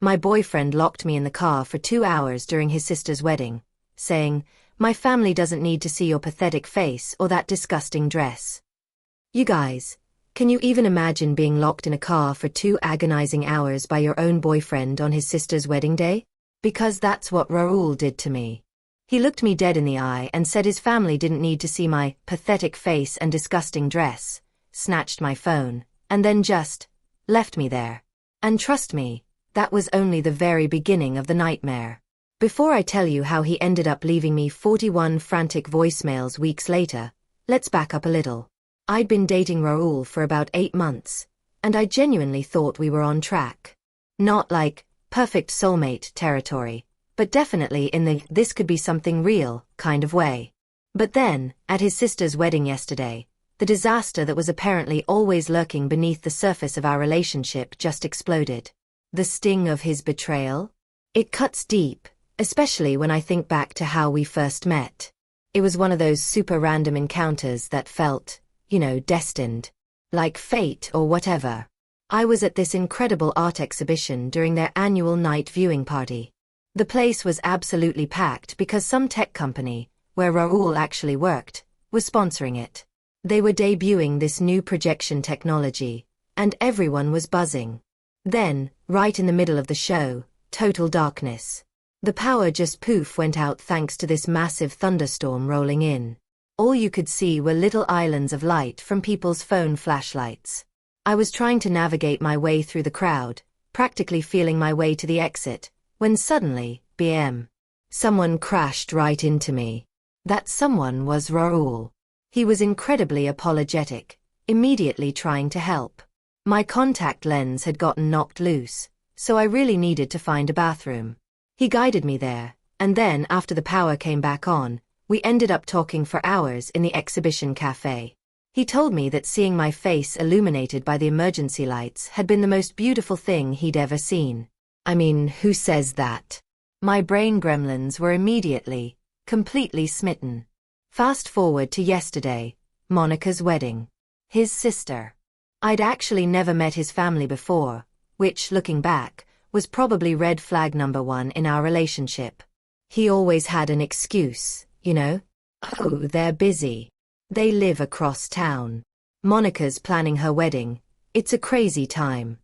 My boyfriend locked me in the car for 2 hours during his sister's wedding, saying, "My family doesn't need to see your pathetic face or that disgusting dress." You guys, can you even imagine being locked in a car for 2 agonizing hours by your own boyfriend on his sister's wedding day? Because that's what Raoul did to me. He looked me dead in the eye and said his family didn't need to see my pathetic face and disgusting dress, snatched my phone, and then just left me there. And trust me, that was only the very beginning of the nightmare. Before I tell you how he ended up leaving me 41 frantic voicemails weeks later, let's back up a little. I'd been dating Raoul for about 8 months, and I genuinely thought we were on track. Not like perfect soulmate territory, but definitely in the this could be something real kind of way. But then, at his sister's wedding yesterday, the disaster that was apparently always lurking beneath the surface of our relationship just exploded. The sting of his betrayal? It cuts deep, especially when I think back to how we first met. It was one of those super random encounters that felt, destined. Like fate or whatever. I was at this incredible art exhibition during their annual night viewing party. The place was absolutely packed because some tech company, where Raoul actually worked, was sponsoring it. They were debuting this new projection technology, and everyone was buzzing. Then, right in the middle of the show, total darkness. The power just poof went out thanks to this massive thunderstorm rolling in. All you could see were little islands of light from people's phone flashlights. I was trying to navigate my way through the crowd, practically feeling my way to the exit, when suddenly, BM. Someone crashed right into me. That someone was Raoul. He was incredibly apologetic, immediately trying to help. My contact lens had gotten knocked loose, so I really needed to find a bathroom. He guided me there, and then after the power came back on, we ended up talking for hours in the exhibition cafe. He told me that seeing my face illuminated by the emergency lights had been the most beautiful thing he'd ever seen. I mean, who says that? My brain gremlins were immediately, completely smitten. Fast forward to yesterday, Monica's wedding. His sister. I'd actually never met his family before, which, looking back, was probably red flag number 1 in our relationship. He always had an excuse, Oh, they're busy. They live across town. Monica's planning her wedding. It's a crazy time.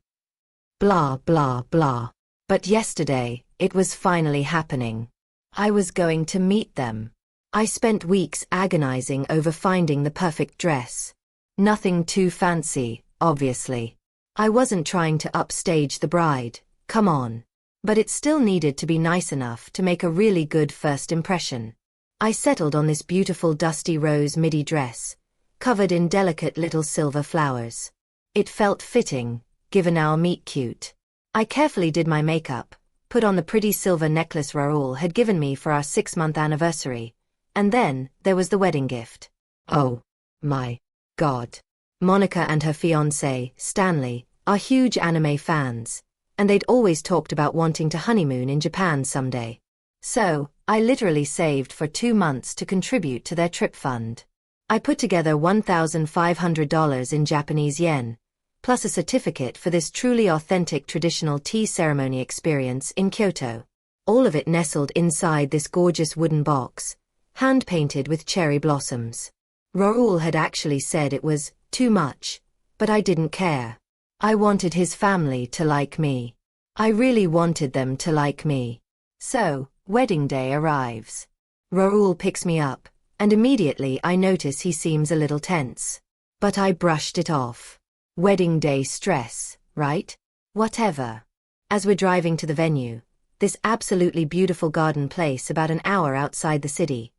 Blah, blah, blah. But yesterday, it was finally happening. I was going to meet them. I spent weeks agonizing over finding the perfect dress. Nothing too fancy, obviously. I wasn't trying to upstage the bride, come on. But it still needed to be nice enough to make a really good first impression. I settled on this beautiful dusty rose midi dress, covered in delicate little silver flowers. It felt fitting, given our meet-cute. I carefully did my makeup, put on the pretty silver necklace Raoul had given me for our 6-month anniversary, and then there was the wedding gift. Oh my God. Monica and her fiancé, Stanley, are huge anime fans, and they'd always talked about wanting to honeymoon in Japan someday. So, I literally saved for 2 months to contribute to their trip fund. I put together $1,500 in Japanese yen, plus a certificate for this truly authentic traditional tea ceremony experience in Kyoto. All of it nestled inside this gorgeous wooden box, hand-painted with cherry blossoms. Raoul had actually said it was too much, but I didn't care. I wanted his family to like me. I really wanted them to like me. So, wedding day arrives. Raoul picks me up, and immediately I notice he seems a little tense. But I brushed it off. Wedding day stress, right? Whatever. As we're driving to the venue, this absolutely beautiful garden place about an hour outside the city,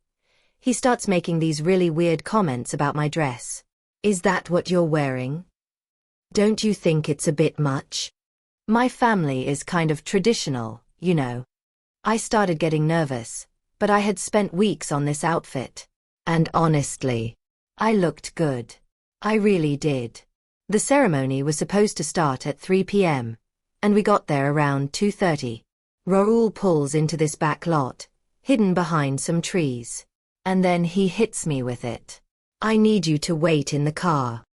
he starts making these really weird comments about my dress. Is that what you're wearing? Don't you think it's a bit much? My family is kind of traditional, I started getting nervous, but I had spent weeks on this outfit. And honestly, I looked good. I really did. The ceremony was supposed to start at 3 p.m., and we got there around 2:30. Raoul pulls into this back lot, hidden behind some trees. And then he hits me with it. I need you to wait in the car.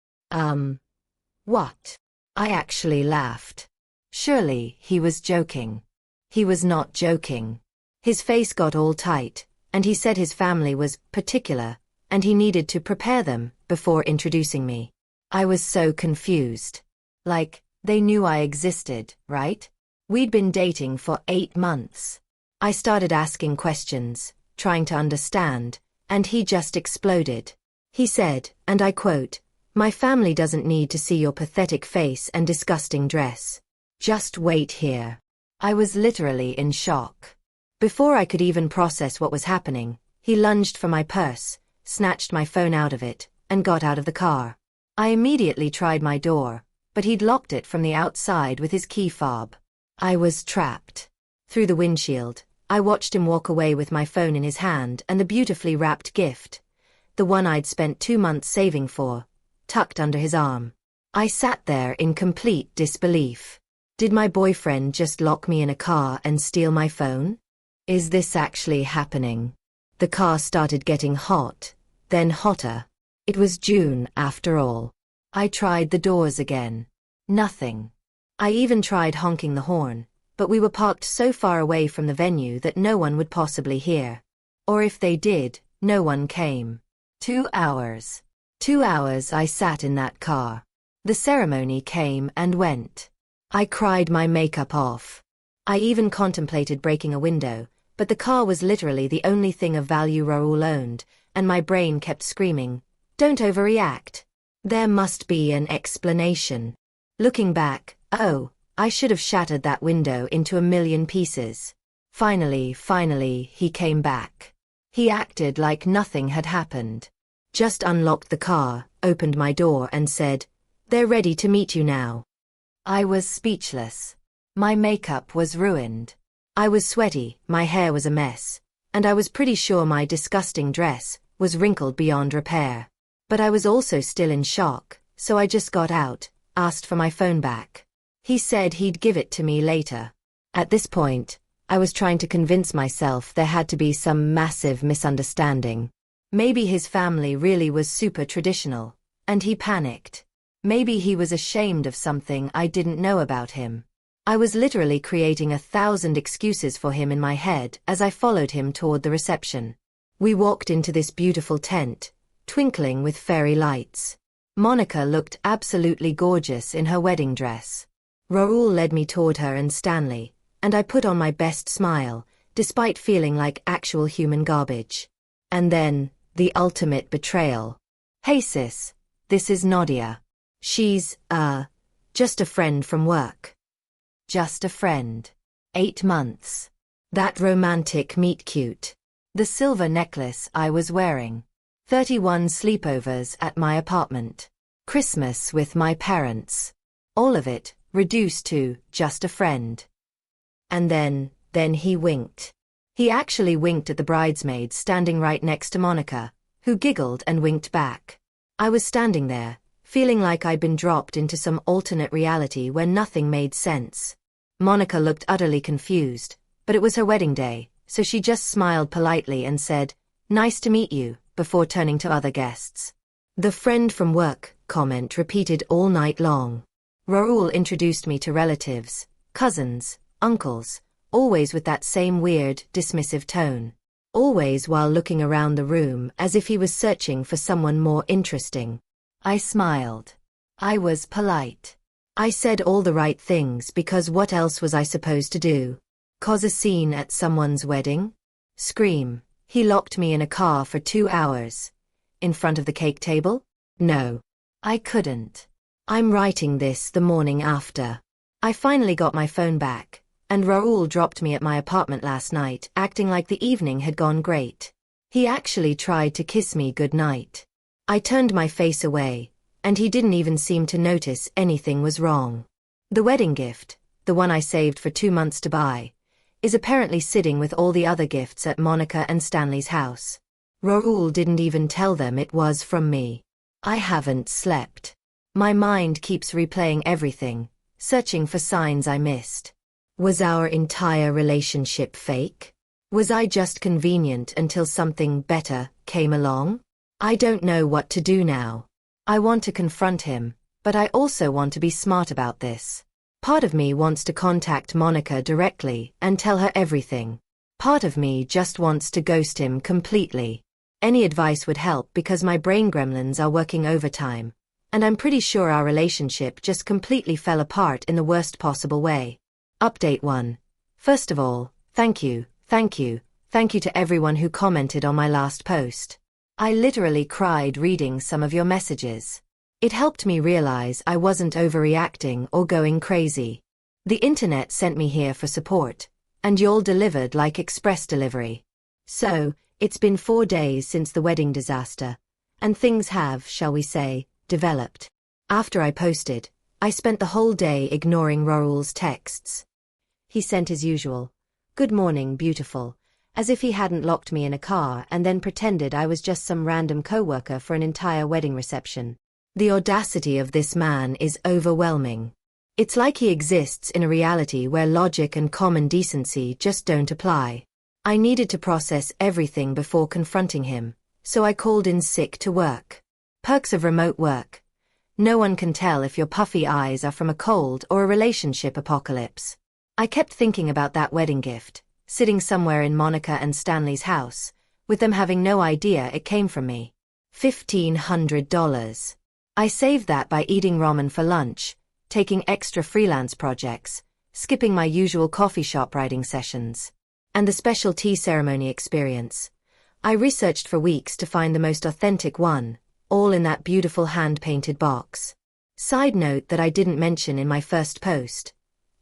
What? I actually laughed. Surely, he was joking. He was not joking. His face got all tight, and he said his family was particular, and he needed to prepare them before introducing me. I was so confused. Like, they knew I existed, right? We'd been dating for 8 months. I started asking questions, trying to understand, and he just exploded. He said, and I quote, "My family doesn't need to see your pathetic face and disgusting dress. Just wait here." I was literally in shock. Before I could even process what was happening, he lunged for my purse, snatched my phone out of it, and got out of the car. I immediately tried my door, but he'd locked it from the outside with his key fob. I was trapped. Through the windshield, I watched him walk away with my phone in his hand and the beautifully wrapped gift, the one I'd spent 2 months saving for, tucked under his arm. I sat there in complete disbelief. Did my boyfriend just lock me in a car and steal my phone? Is this actually happening? The car started getting hot, then hotter. It was June, after all. I tried the doors again. Nothing. I even tried honking the horn, but we were parked so far away from the venue that no one would possibly hear. Or if they did, no one came. 2 hours. 2 hours I sat in that car. The ceremony came and went. I cried my makeup off. I even contemplated breaking a window, but the car was literally the only thing of value Raoul owned, and my brain kept screaming, "Don't overreact. There must be an explanation." Looking back, I should have shattered that window into a million pieces. Finally, he came back. He acted like nothing had happened. Just unlocked the car, opened my door and said, "They're ready to meet you now." I was speechless. My makeup was ruined. I was sweaty, my hair was a mess, and I was pretty sure my disgusting dress was wrinkled beyond repair. But I was also still in shock, so I just got out, asked for my phone back. He said he'd give it to me later. At this point, I was trying to convince myself there had to be some massive misunderstanding. Maybe his family really was super traditional, and he panicked. Maybe he was ashamed of something I didn't know about him. I was literally creating 1,000 excuses for him in my head as I followed him toward the reception. We walked into this beautiful tent, twinkling with fairy lights. Monica looked absolutely gorgeous in her wedding dress. Raoul led me toward her and Stanley, and I put on my best smile, despite feeling like actual human garbage. And then, the ultimate betrayal. "Hey sis, this is Nadia. She's, just a friend from work." Just a friend. 8 months. That romantic meet-cute. The silver necklace I was wearing. 31 sleepovers at my apartment. Christmas with my parents. All of it, reduced to just a friend. And then he winked. He actually winked at the bridesmaids standing right next to Monica, who giggled and winked back. I was standing there, feeling like I'd been dropped into some alternate reality where nothing made sense. Monica looked utterly confused, but it was her wedding day, so she just smiled politely and said, "Nice to meet you," before turning to other guests. The friend from work comment repeated all night long. Raoul introduced me to relatives, cousins, uncles, always with that same weird, dismissive tone. Always while looking around the room as if he was searching for someone more interesting. I smiled. I was polite. I said all the right things because what else was I supposed to do? Cause a scene at someone's wedding? Scream. He locked me in a car for 2 hours. In front of the cake table? No. I couldn't. I'm writing this the morning after. I finally got my phone back, and Raoul dropped me at my apartment last night, acting like the evening had gone great. He actually tried to kiss me goodnight. I turned my face away, and he didn't even seem to notice anything was wrong. The wedding gift, the one I saved for 2 months to buy, is apparently sitting with all the other gifts at Monica and Stanley's house. Raoul didn't even tell them it was from me. I haven't slept. My mind keeps replaying everything, searching for signs I missed. Was our entire relationship fake? Was I just convenient until something better came along? I don't know what to do now. I want to confront him, but I also want to be smart about this. Part of me wants to contact Monica directly and tell her everything. Part of me just wants to ghost him completely. Any advice would help because my brain gremlins are working overtime, and I'm pretty sure our relationship just completely fell apart in the worst possible way. Update 1. First of all, thank you to everyone who commented on my last post. I literally cried reading some of your messages. It helped me realize I wasn't overreacting or going crazy. The internet sent me here for support, and y'all delivered like express delivery. So, it's been 4 days since the wedding disaster, and things have, shall we say, developed. After I posted, I spent the whole day ignoring Raoul's texts. He sent his usual, "Good morning, beautiful," as if he hadn't locked me in a car and then pretended I was just some random coworker for an entire wedding reception. The audacity of this man is overwhelming. It's like he exists in a reality where logic and common decency just don't apply. I needed to process everything before confronting him, so I called in sick to work. Perks of remote work. No one can tell if your puffy eyes are from a cold or a relationship apocalypse. I kept thinking about that wedding gift, sitting somewhere in Monica and Stanley's house, with them having no idea it came from me. $1,500. I saved that by eating ramen for lunch, taking extra freelance projects, skipping my usual coffee shop writing sessions, and the special tea ceremony experience. I researched for weeks to find the most authentic one, all in that beautiful hand-painted box. Side note that I didn't mention in my first post.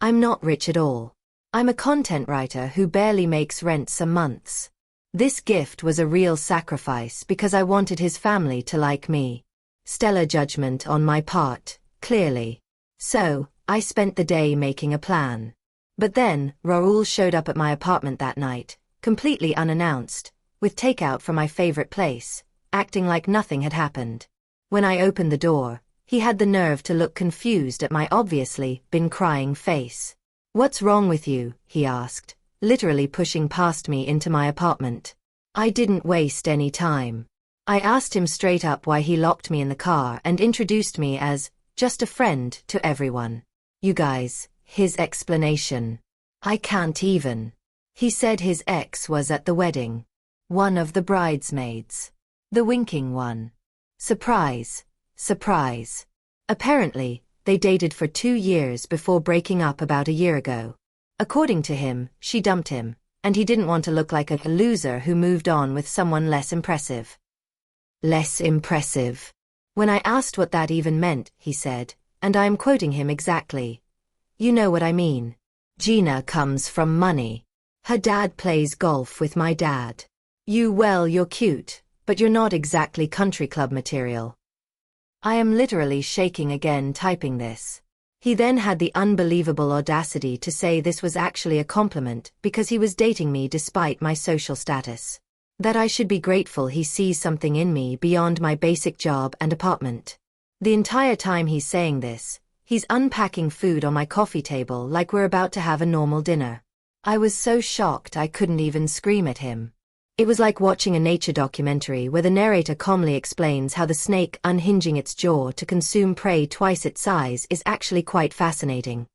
I'm not rich at all. I'm a content writer who barely makes rent some months. This gift was a real sacrifice because I wanted his family to like me. Stellar judgment on my part, clearly. So, I spent the day making a plan. But then, Raoul showed up at my apartment that night, completely unannounced, with takeout from my favorite place, acting like nothing had happened. When I opened the door, he had the nerve to look confused at my obviously been crying face. "What's wrong with you?" he asked, literally pushing past me into my apartment. I didn't waste any time. I asked him straight up why he locked me in the car and introduced me as just a friend to everyone. You guys, his explanation. I can't even. He said his ex was at the wedding. One of the bridesmaids. The winking one. Surprise. Surprise. Apparently, they dated for 2 years before breaking up about a year ago. According to him, she dumped him, and he didn't want to look like a loser who moved on with someone less impressive. Less impressive. When I asked what that even meant, he said, and I am quoting him exactly. "You know what I mean. Gina comes from money. Her dad plays golf with my dad. You're cute, but you're not exactly country club material." I am literally shaking again typing this. He then had the unbelievable audacity to say this was actually a compliment because he was dating me despite my social status. That I should be grateful he sees something in me beyond my basic job and apartment. The entire time he's saying this, he's unpacking food on my coffee table like we're about to have a normal dinner. I was so shocked I couldn't even scream at him. It was like watching a nature documentary where the narrator calmly explains how the snake unhinging its jaw to consume prey twice its size is actually quite fascinating.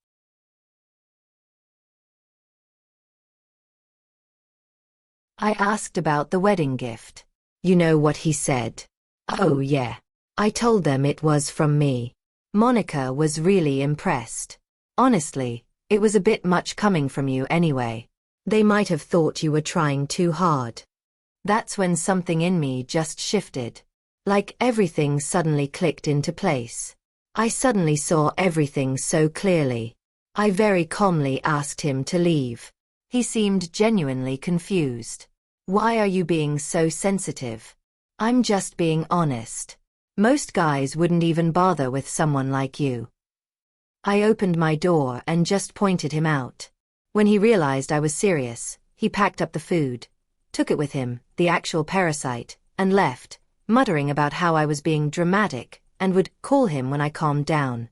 I asked about the wedding gift. You know what he said? Oh yeah. I told them it was from me. Monica was really impressed. Honestly, it was a bit much coming from you anyway. They might have thought you were trying too hard. That's when something in me just shifted. Like everything suddenly clicked into place. I suddenly saw everything so clearly. I very calmly asked him to leave. He seemed genuinely confused. Why are you being so sensitive? I'm just being honest. Most guys wouldn't even bother with someone like you. I opened my door and just pointed him out. When he realized I was serious, he packed up the food, took it with him, the actual parasite, and left, muttering about how I was being dramatic and would call him when I calmed down.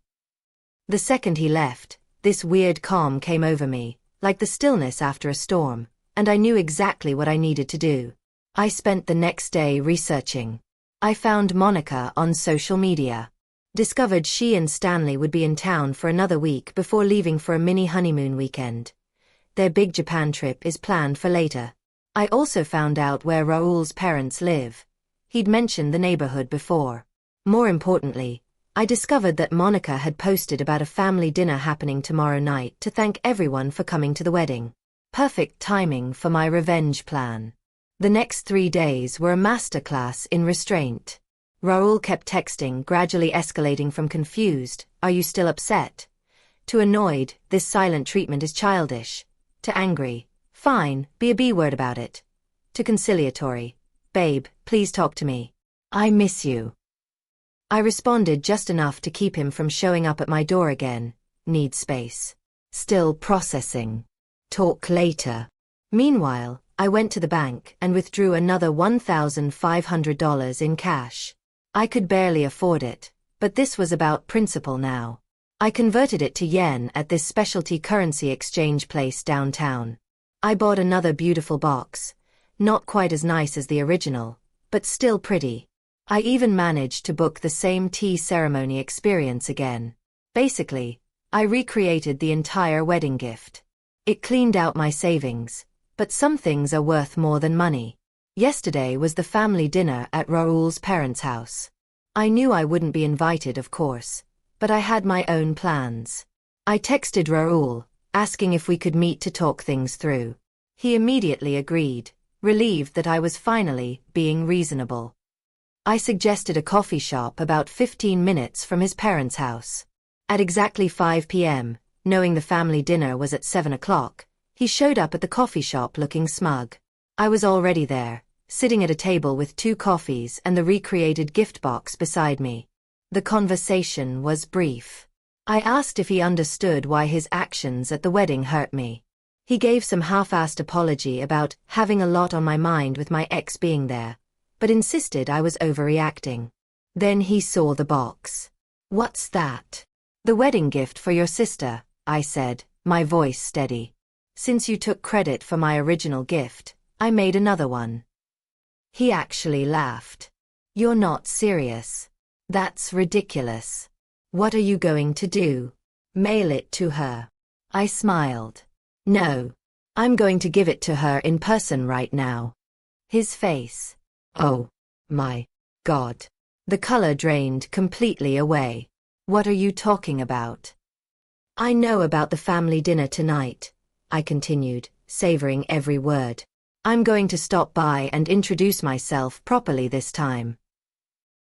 The second he left, this weird calm came over me, like the stillness after a storm, and I knew exactly what I needed to do. I spent the next day researching. I found Monica on social media. Discovered she and Stanley would be in town for another week before leaving for a mini honeymoon weekend. Their big Japan trip is planned for later. I also found out where Raoul's parents live. He'd mentioned the neighborhood before. More importantly, I discovered that Monica had posted about a family dinner happening tomorrow night to thank everyone for coming to the wedding. Perfect timing for my revenge plan. The next 3 days were a masterclass in restraint. Raoul kept texting, gradually escalating from confused, "Are you still upset?" to annoyed, "This silent treatment is childish," to angry, "Fine, be a B-word about it," to conciliatory, "Babe, please talk to me. I miss you." I responded just enough to keep him from showing up at my door again. Need space. Still processing. Talk later. Meanwhile, I went to the bank and withdrew another $1,500 in cash. I could barely afford it, but this was about principle now. I converted it to yen at this specialty currency exchange place downtown. I bought another beautiful box, not quite as nice as the original, but still pretty. I even managed to book the same tea ceremony experience again. Basically, I recreated the entire wedding gift. It cleaned out my savings, but some things are worth more than money. Yesterday was the family dinner at Raoul's parents' house. I knew I wouldn't be invited, of course, but I had my own plans. I texted Raoul, asking if we could meet to talk things through. He immediately agreed, relieved that I was finally being reasonable. I suggested a coffee shop about 15 minutes from his parents' house. At exactly 5 p.m., knowing the family dinner was at 7 o'clock, he showed up at the coffee shop looking smug. I was already there, sitting at a table with 2 coffees and the recreated gift box beside me. The conversation was brief. I asked if he understood why his actions at the wedding hurt me. He gave some half-assed apology about having a lot on my mind with my ex being there, but insisted I was overreacting. Then he saw the box. "What's that?" "The wedding gift for your sister," I said, my voice steady. "Since you took credit for my original gift, I made another one." He actually laughed. "You're not serious. That's ridiculous. What are you going to do? Mail it to her?" I smiled. "No. I'm going to give it to her in person right now." His face. Oh my God. The color drained completely away. "What are you talking about?" "I know about the family dinner tonight," I continued, savoring every word. "I'm going to stop by and introduce myself properly this time."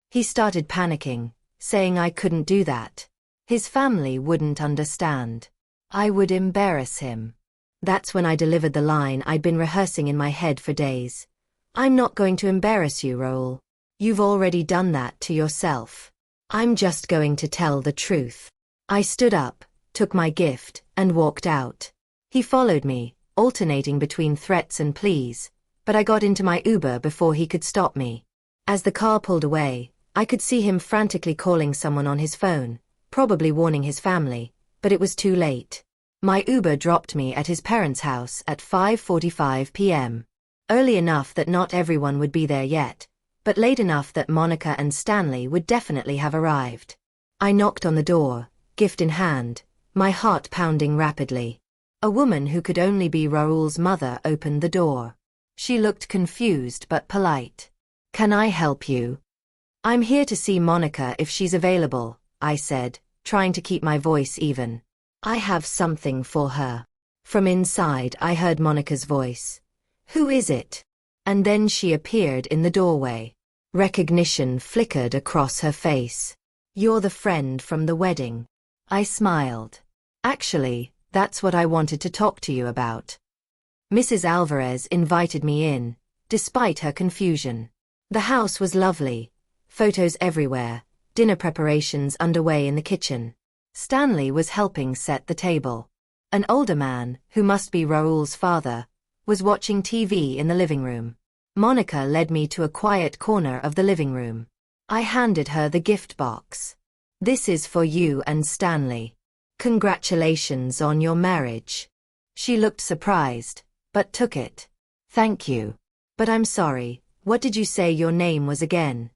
He started panicking, saying I couldn't do that. His family wouldn't understand. I would embarrass him. That's when I delivered the line I'd been rehearsing in my head for days. "I'm not going to embarrass you, Raoul. You've already done that to yourself. I'm just going to tell the truth." I stood up, took my gift, and walked out. He followed me, alternating between threats and pleas, but I got into my Uber before he could stop me. As the car pulled away, I could see him frantically calling someone on his phone, probably warning his family, but it was too late. My Uber dropped me at his parents' house at 5:45 p.m. Early enough that not everyone would be there yet, but late enough that Monica and Stanley would definitely have arrived. I knocked on the door, gift in hand, my heart pounding rapidly. A woman who could only be Raoul's mother opened the door. She looked confused but polite. "Can I help you?" "I'm here to see Monica if she's available," I said, trying to keep my voice even. "I have something for her." From inside I heard Monica's voice. "Who is it?" And then she appeared in the doorway. Recognition flickered across her face. "You're the friend from the wedding." I smiled. "Actually, that's what I wanted to talk to you about." Mrs. Alvarez invited me in, despite her confusion. The house was lovely. Photos everywhere, dinner preparations underway in the kitchen. Stanley was helping set the table. An older man, who must be Raoul's father, was watching TV in the living room. Monica led me to a quiet corner of the living room. I handed her the gift box. "This is for you and Stanley. Congratulations on your marriage." She looked surprised, but took it. "Thank you. But I'm sorry, what did you say your name was again?"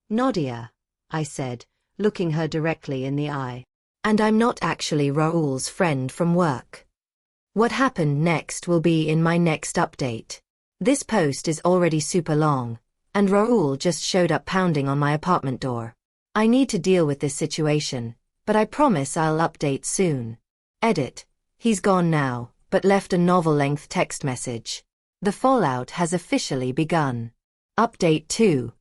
"Nadia," I said, looking her directly in the eye. And I'm not actually Raoul's friend from work. What happened next will be in my next update. This post is already super long, and Raoul just showed up pounding on my apartment door. I need to deal with this situation, but I promise I'll update soon. Edit. He's gone now, but left a novel-length text message. The fallout has officially begun. Update 2.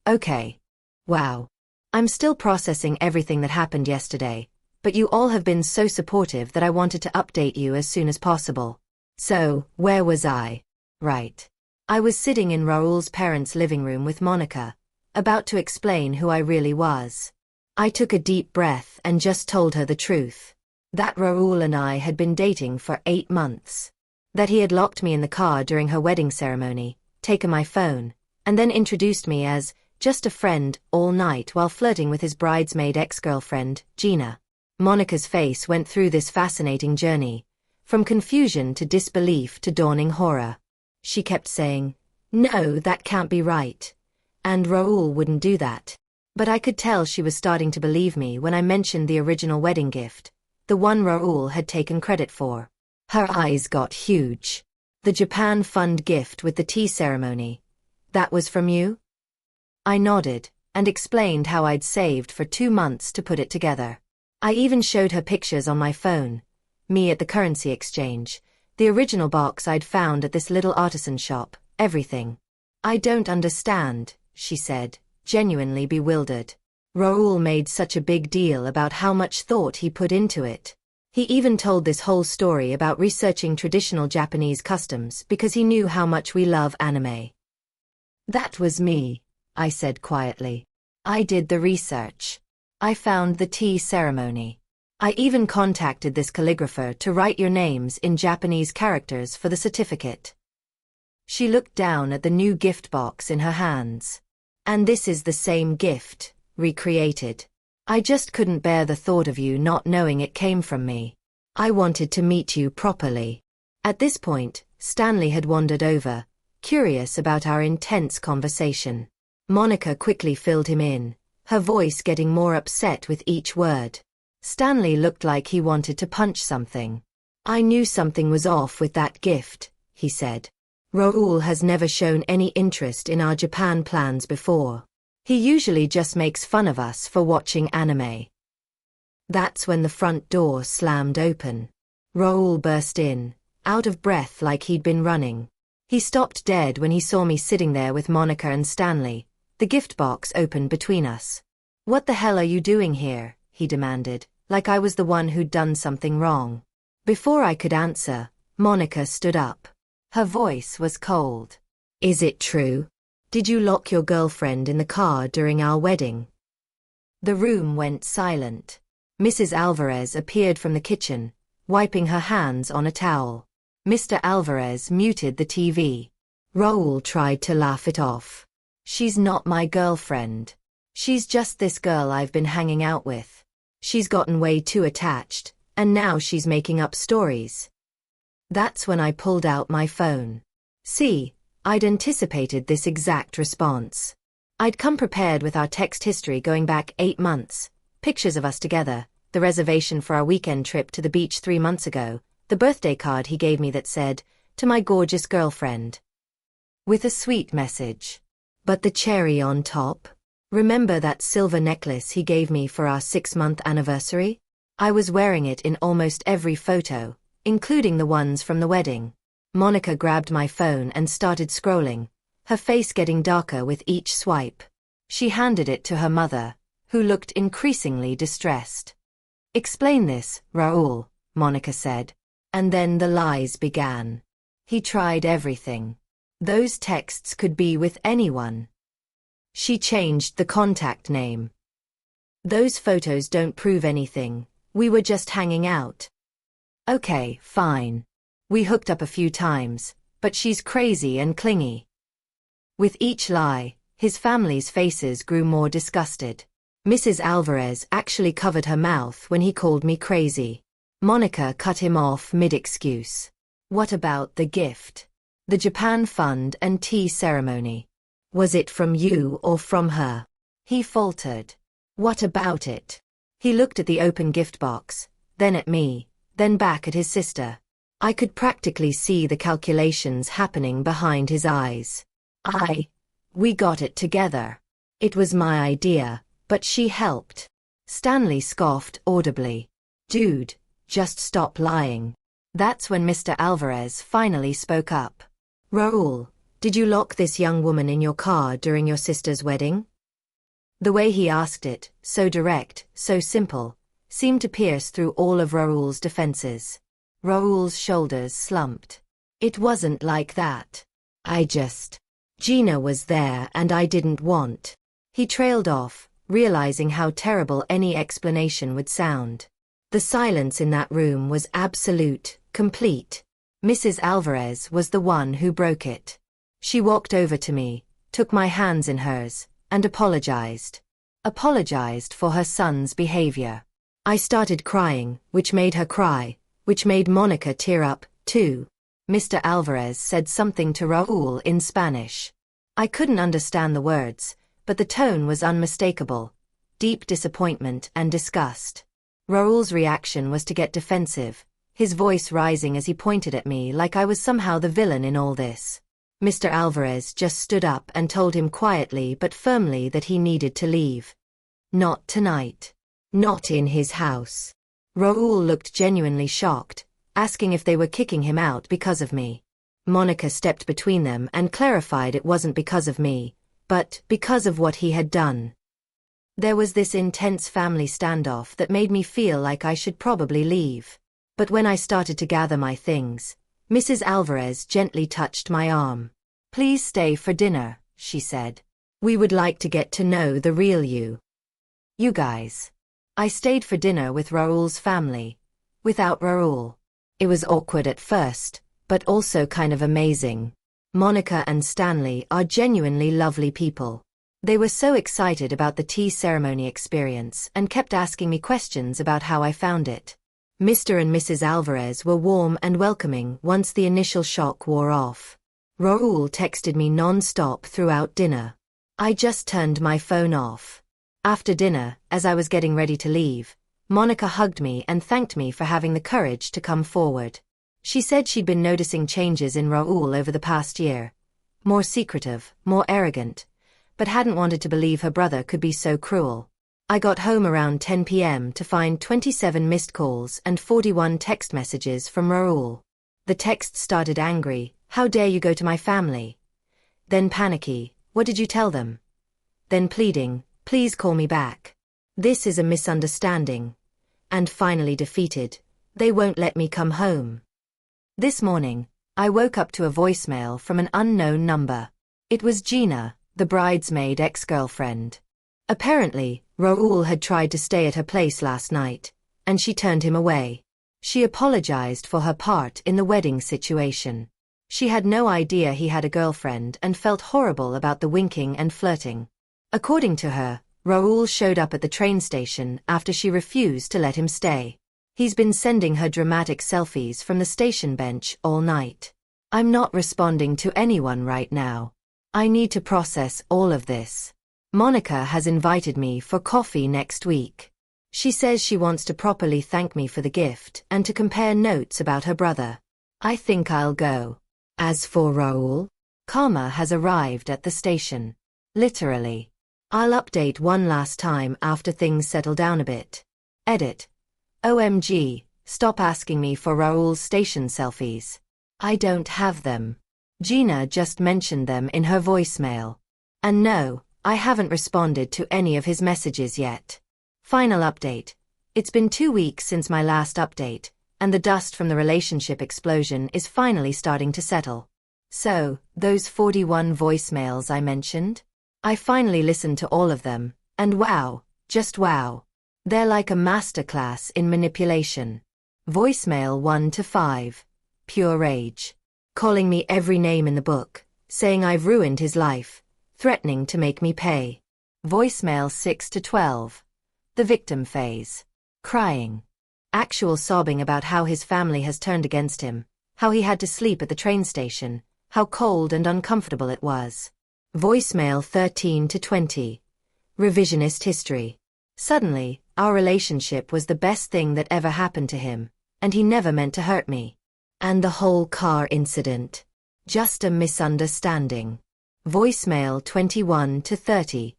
Okay. Wow. I'm still processing everything that happened yesterday, but you all have been so supportive that I wanted to update you as soon as possible. So, where was I? Right. I was sitting in Raoul's parents' living room with Monica, about to explain who I really was. I took a deep breath and just told her the truth. That Raoul and I had been dating for 8 months. That he had locked me in the car during her wedding ceremony, taken my phone, and then introduced me as just a friend all night while flirting with his bridesmaid ex-girlfriend, Gina. Monica's face went through this fascinating journey, from confusion to disbelief to dawning horror. She kept saying, "No, that can't be right. And Raoul wouldn't do that." But I could tell she was starting to believe me when I mentioned the original wedding gift, the one Raoul had taken credit for. Her eyes got huge. The Japan Fund gift with the tea ceremony. That was from you? I nodded, and explained how I'd saved for 2 months to put it together. I even showed her pictures on my phone. Me at the currency exchange, the original box I'd found at this little artisan shop, everything. "I don't understand," she said, genuinely bewildered. Raoul made such a big deal about how much thought he put into it. He even told this whole story about researching traditional Japanese customs because he knew how much we love anime. "That was me," I said quietly. "I did the research. I found the tea ceremony. I even contacted this calligrapher to write your names in Japanese characters for the certificate." She looked down at the new gift box in her hands. "And this is the same gift, recreated. I just couldn't bear the thought of you not knowing it came from me. I wanted to meet you properly." At this point, Stanley had wandered over, curious about our intense conversation. Monica quickly filled him in, her voice getting more upset with each word. Stanley looked like he wanted to punch something. "I knew something was off with that gift," he said. "Raoul has never shown any interest in our Japan plans before. He usually just makes fun of us for watching anime." That's when the front door slammed open. Raoul burst in, out of breath like he'd been running. He stopped dead when he saw me sitting there with Monica and Stanley, the gift box open between us. "What the hell are you doing here?" he demanded, like I was the one who'd done something wrong. Before I could answer, Monica stood up. Her voice was cold. "Is it true? Did you lock your girlfriend in the car during our wedding?" The room went silent. Mrs. Alvarez appeared from the kitchen, wiping her hands on a towel. Mr. Alvarez muted the TV. Raoul tried to laugh it off. "She's not my girlfriend. She's just this girl I've been hanging out with. She's gotten way too attached, and now she's making up stories." That's when I pulled out my phone. See, I'd anticipated this exact response. I'd come prepared with our text history going back 8 months, pictures of us together, the reservation for our weekend trip to the beach 3 months ago, the birthday card he gave me that said, "To my gorgeous girlfriend," with a sweet message. But the cherry on top? Remember that silver necklace he gave me for our 6-month anniversary? I was wearing it in almost every photo, including the ones from the wedding. Monica grabbed my phone and started scrolling, her face getting darker with each swipe. She handed it to her mother, who looked increasingly distressed. "Explain this, Raoul," Monica said. And then the lies began. He tried everything. Those texts could be with anyone. She changed the contact name. "Those photos don't prove anything. We were just hanging out." "Okay, fine. We hooked up a few times, but she's crazy and clingy." With each lie, his family's faces grew more disgusted. Mrs. Alvarez actually covered her mouth when he called me crazy. Monica cut him off mid-excuse. "What about the gift? The Japan Fund and tea ceremony? Was it from you or from her?" He faltered. What about it? He looked at the open gift box, then at me, then back at his sister. I could practically see the calculations happening behind his eyes. We got it together. It was my idea, but she helped. Stanley scoffed audibly. Dude, just stop lying. That's when Mr. Alvarez finally spoke up. Raul, did you lock this young woman in your car during your sister's wedding? The way he asked it, so direct, so simple, seemed to pierce through all of Raul's defenses. Raul's shoulders slumped. It wasn't like that. Gina was there and I didn't want. He trailed off, realizing how terrible any explanation would sound. The silence in that room was absolute, complete. Mrs. Alvarez was the one who broke it. She walked over to me, took my hands in hers, and apologized. Apologized for her son's behavior. I started crying, which made her cry, which made Monica tear up, too. Mr. Alvarez said something to Raul in Spanish. I couldn't understand the words, but the tone was unmistakable. Deep disappointment and disgust. Raul's reaction was to get defensive, his voice rising as he pointed at me like I was somehow the villain in all this. Mr. Alvarez just stood up and told him quietly but firmly that he needed to leave. Not tonight. Not in his house. Raul looked genuinely shocked, asking if they were kicking him out because of me. Monica stepped between them and clarified it wasn't because of me, but because of what he had done. There was this intense family standoff that made me feel like I should probably leave. But when I started to gather my things, Mrs. Alvarez gently touched my arm. Please stay for dinner, she said. We would like to get to know the real you. You guys. I stayed for dinner with Raul's family. Without Raul. It was awkward at first, but also kind of amazing. Monica and Stanley are genuinely lovely people. They were so excited about the tea ceremony experience and kept asking me questions about how I found it. Mr. and Mrs. Alvarez were warm and welcoming once the initial shock wore off. Raul texted me non-stop throughout dinner. I just turned my phone off. After dinner, as I was getting ready to leave, Monica hugged me and thanked me for having the courage to come forward. She said she'd been noticing changes in Raul over the past year. More secretive, more arrogant, but hadn't wanted to believe her brother could be so cruel. I got home around 10 p.m. to find 27 missed calls and 41 text messages from Raul. The text started angry, "How dare you go to my family?" Then panicky, "What did you tell them?" Then pleading, "Please call me back. This is a misunderstanding." And finally defeated, "They won't let me come home." This morning, I woke up to a voicemail from an unknown number. It was Gina, the bridesmaid ex-girlfriend. Apparently, Raul had tried to stay at her place last night, and she turned him away. She apologized for her part in the wedding situation. She had no idea he had a girlfriend and felt horrible about the winking and flirting. According to her, Raul showed up at the train station after she refused to let him stay. He's been sending her dramatic selfies from the station bench all night. I'm not responding to anyone right now. I need to process all of this. Monica has invited me for coffee next week. She says she wants to properly thank me for the gift and to compare notes about her brother. I think I'll go. As for Raul, karma has arrived at the station. Literally. I'll update one last time after things settle down a bit. Edit. OMG, stop asking me for Raul's station selfies. I don't have them. Gina just mentioned them in her voicemail. And no, I haven't responded to any of his messages yet. Final update. It's been 2 weeks since my last update, and the dust from the relationship explosion is finally starting to settle. So, those 41 voicemails I mentioned? I finally listened to all of them, and wow, just wow. They're like a masterclass in manipulation. Voicemail 1 to 5. Pure rage. Calling me every name in the book, saying I've ruined his life, threatening to make me pay. Voicemail 6 to 12. The victim phase. Crying. Actual sobbing about how his family has turned against him, how he had to sleep at the train station, how cold and uncomfortable it was. Voicemail 13 to 20. Revisionist history. Suddenly, our relationship was the best thing that ever happened to him, and he never meant to hurt me. And the whole car incident. Just a misunderstanding. Voicemail 21 to 30.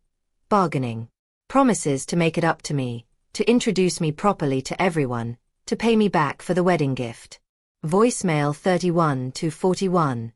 Bargaining. Promises to make it up to me, to introduce me properly to everyone, to pay me back for the wedding gift. Voicemail 31 to 41.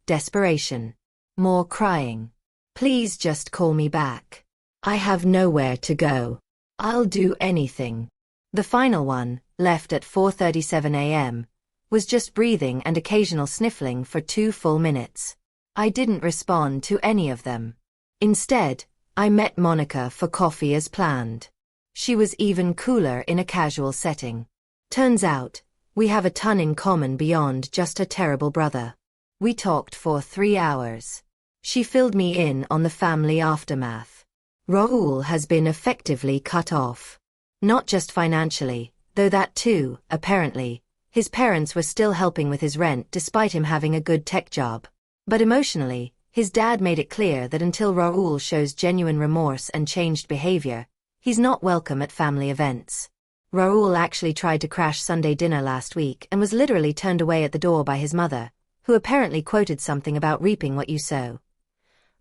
Desperation. More crying. Please just call me back. I have nowhere to go. I'll do anything. The final one, left at 4:37 a.m., was just breathing and occasional sniffling for 2 full minutes. I didn't respond to any of them. Instead, I met Monica for coffee as planned. She was even cooler in a casual setting. Turns out, we have a ton in common beyond just a terrible brother. We talked for 3 hours. She filled me in on the family aftermath. Raoul has been effectively cut off. Not just financially, though that too, apparently. His parents were still helping with his rent despite him having a good tech job. But emotionally, his dad made it clear that until Raoul shows genuine remorse and changed behavior, he's not welcome at family events. Raoul actually tried to crash Sunday dinner last week and was literally turned away at the door by his mother, who apparently quoted something about reaping what you sow.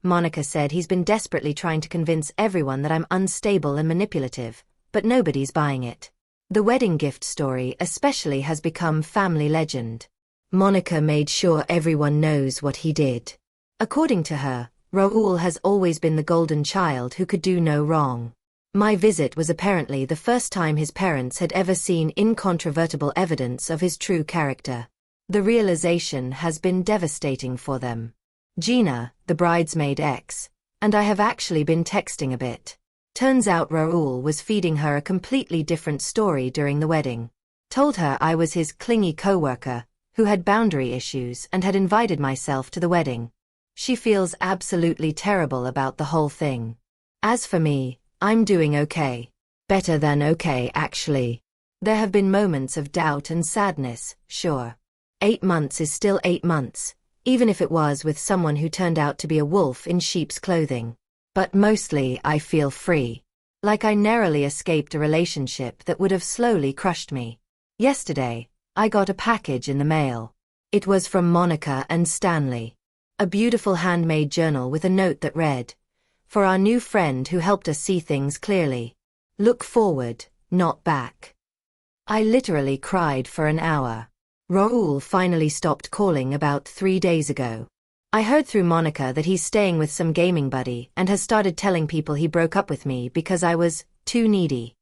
Monica said he's been desperately trying to convince everyone that I'm unstable and manipulative, but nobody's buying it. The wedding gift story especially has become family legend. Monica made sure everyone knows what he did. According to her, Raoul has always been the golden child who could do no wrong. My visit was apparently the first time his parents had ever seen incontrovertible evidence of his true character. The realization has been devastating for them. Gina, the bridesmaid ex, and I have actually been texting a bit. Turns out Raoul was feeding her a completely different story during the wedding. Told her I was his clingy co-worker, who had boundary issues and had invited myself to the wedding. She feels absolutely terrible about the whole thing. As for me, I'm doing okay. Better than okay, actually. There have been moments of doubt and sadness, sure. 8 months is still 8 months, even if it was with someone who turned out to be a wolf in sheep's clothing. But mostly I feel free. Like I narrowly escaped a relationship that would have slowly crushed me. Yesterday, I got a package in the mail. It was from Monica and Stanley. A beautiful handmade journal with a note that read, "For our new friend who helped us see things clearly. Look forward, not back." I literally cried for an hour. Raoul finally stopped calling about 3 days ago. I heard through Monica that he's staying with some gaming buddy and has started telling people he broke up with me because I was too needy.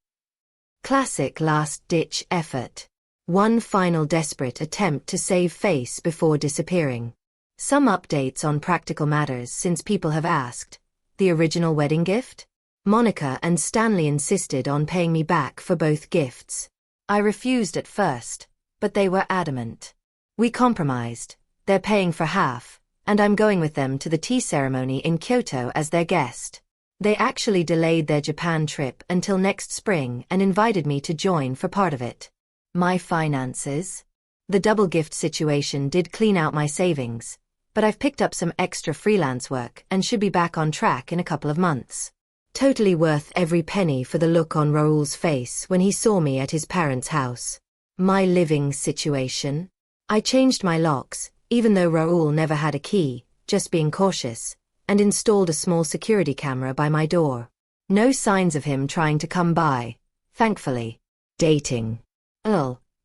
Classic last-ditch effort. One final desperate attempt to save face before disappearing. Some updates on practical matters since people have asked. The original wedding gift? Monica and Stanley insisted on paying me back for both gifts. I refused at first, but they were adamant. We compromised. They're paying for half, and I'm going with them to the tea ceremony in Kyoto as their guest. They actually delayed their Japan trip until next spring and invited me to join for part of it. My finances? The double gift situation did clean out my savings, but I've picked up some extra freelance work and should be back on track in a couple of months. Totally worth every penny for the look on Raoul's face when he saw me at his parents' house. My living situation? I changed my locks, even though Raoul never had a key, just being cautious, and installed a small security camera by my door. No signs of him trying to come by, thankfully. Dating.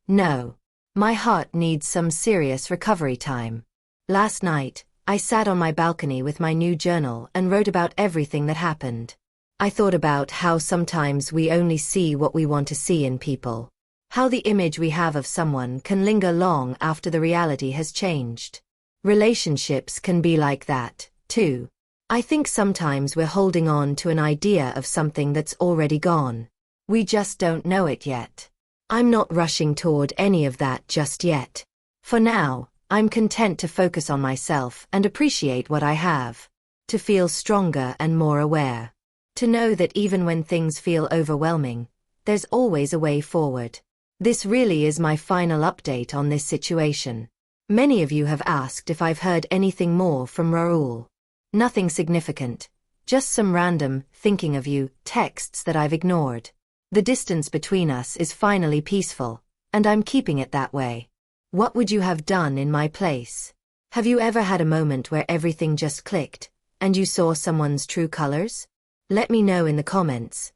No. My heart needs some serious recovery time. Last night, I sat on my balcony with my new journal and wrote about everything that happened. I thought about how sometimes we only see what we want to see in people. How the image we have of someone can linger long after the reality has changed. Relationships can be like that, too. I think sometimes we're holding on to an idea of something that's already gone. We just don't know it yet. I'm not rushing toward any of that just yet. For now, I'm content to focus on myself and appreciate what I have. To feel stronger and more aware. To know that even when things feel overwhelming, there's always a way forward. This really is my final update on this situation. Many of you have asked if I've heard anything more from Raoul. Nothing significant, Just some random, thinking of you, texts that I've ignored. The distance between us is finally peaceful, and I'm keeping it that way. What would you have done in my place? Have you ever had a moment where everything just clicked, and you saw someone's true colors? Let me know in the comments.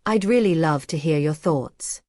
I'd really love to hear your thoughts.